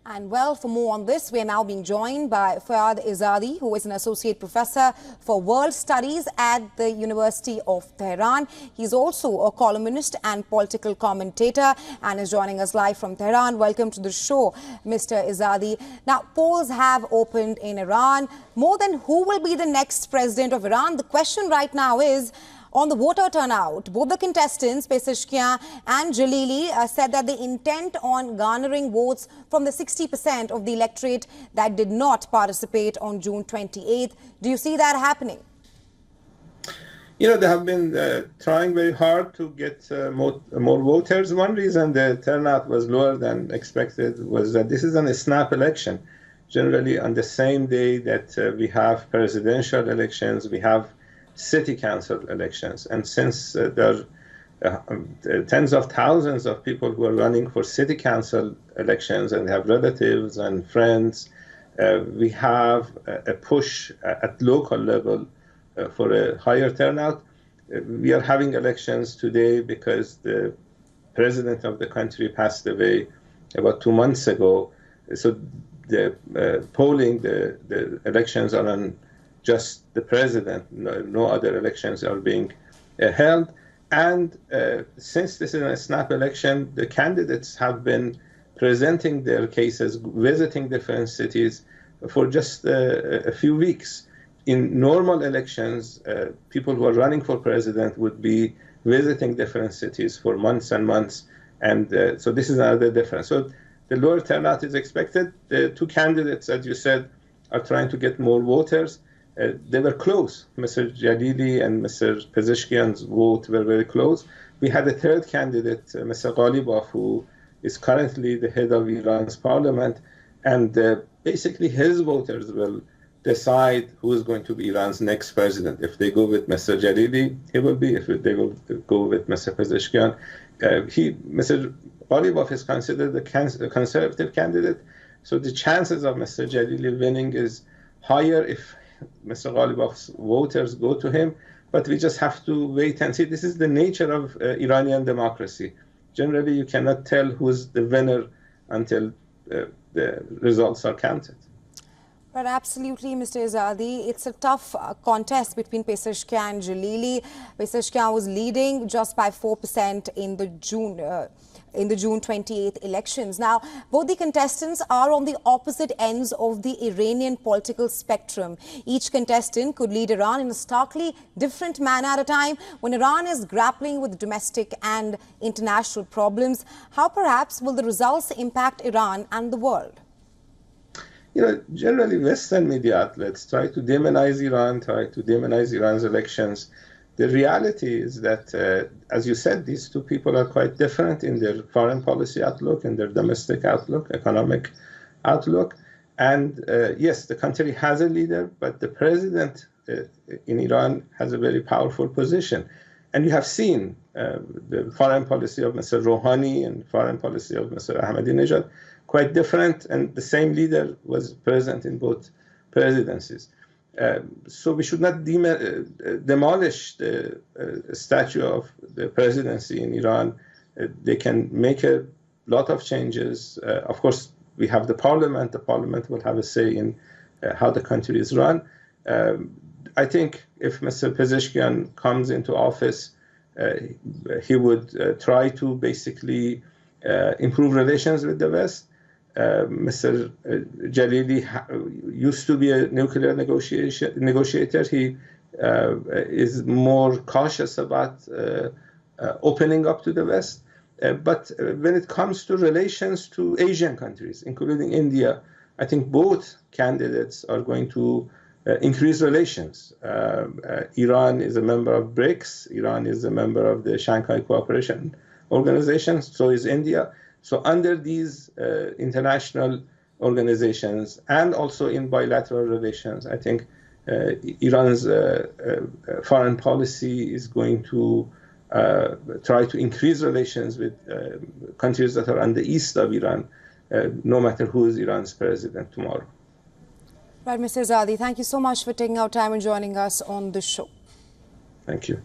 And well, for more on this, we are now being joined by Fayad Izadi, who is an associate professor for world studies at the University of Tehran. He's also a columnist and political commentator and is joining us live from Tehran. Welcome to the show, Mr. Izadi. Now, polls have opened in Iran. More than who will be the next president of Iran? The question right now is, on the voter turnout, both the contestants, Pezeshkian and Jalili, said that they intend on garnering votes from the 60% of the electorate that did not participate on June 28th. Do you see that happening? You know, they have been trying very hard to get more voters. One reason the turnout was lower than expected was that this is a snap election. Generally, on the same day that we have presidential elections, we have city council elections. And since there are tens of thousands of people who are running for city council elections and have relatives and friends, we have a push at local level for a higher turnout. We are having elections today because the president of the country passed away about 2 months ago. So the polling, the elections are on just the president. No other elections are being held. And since this is a snap election, the candidates have been presenting their cases, visiting different cities for just a few weeks. In normal elections, people who are running for president would be visiting different cities for months and months. And so this is another difference. So the lower turnout is expected. The two candidates, as you said, are trying to get more voters. They were close. Mr. Jalili and Mr. Pezeshkian's vote were very close. We had a third candidate, Mr. Ghalibaf, who is currently the head of Iran's parliament. And basically his voters will decide who is going to be Iran's next president. If they go with Mr. Jalili, he will be. If they will go with Mr. Pezeshkian, Mr. Ghalibaf is considered a conservative candidate. So the chances of Mr. Jalili winning is higher if Mr. Ghalibaf's voters go to him, but we just have to wait and see. This is the nature of Iranian democracy. Generally, you cannot tell who's the winner until the results are counted. But absolutely, Mr. Izadi, it's a tough contest between Pezeshkian and Jalili. Pezeshkian was leading just by 4% in the June 28th elections. Now, both the contestants are on the opposite ends of the Iranian political spectrum. Each contestant could lead Iran in a starkly different manner at a time when Iran is grappling with domestic and international problems. How perhaps will the results impact Iran and the world? You know, generally Western media outlets try to demonize Iran, try to demonize Iran's elections. The reality is that, as you said, these two people are quite different in their foreign policy outlook and their domestic outlook, economic outlook. And yes, the country has a leader, but the president in Iran has a very powerful position. And you have seen the foreign policy of Mr. Rouhani and foreign policy of Mr. Ahmadinejad quite different, and the same leader was present in both presidencies. So we should not demolish the statue of the presidency in Iran. They can make a lot of changes. Of course, we have the parliament. The parliament will have a say in how the country is run. I think if Mr. Pezeshkian comes into office, he would try to basically improve relations with the West. Mr. Jalili used to be a nuclear negotiator. He is more cautious about opening up to the West. But when it comes to relations to Asian countries, including India, I think both candidates are going to increase relations. Iran is a member of BRICS. Iran is a member of the Shanghai Cooperation Organization. So is India. So under these international organizations and also in bilateral relations, I think Iran's foreign policy is going to try to increase relations with countries that are on the east of Iran, no matter who is Iran's president tomorrow. Right, Mr. Izadi, thank you so much for taking our time and joining us on the show. Thank you.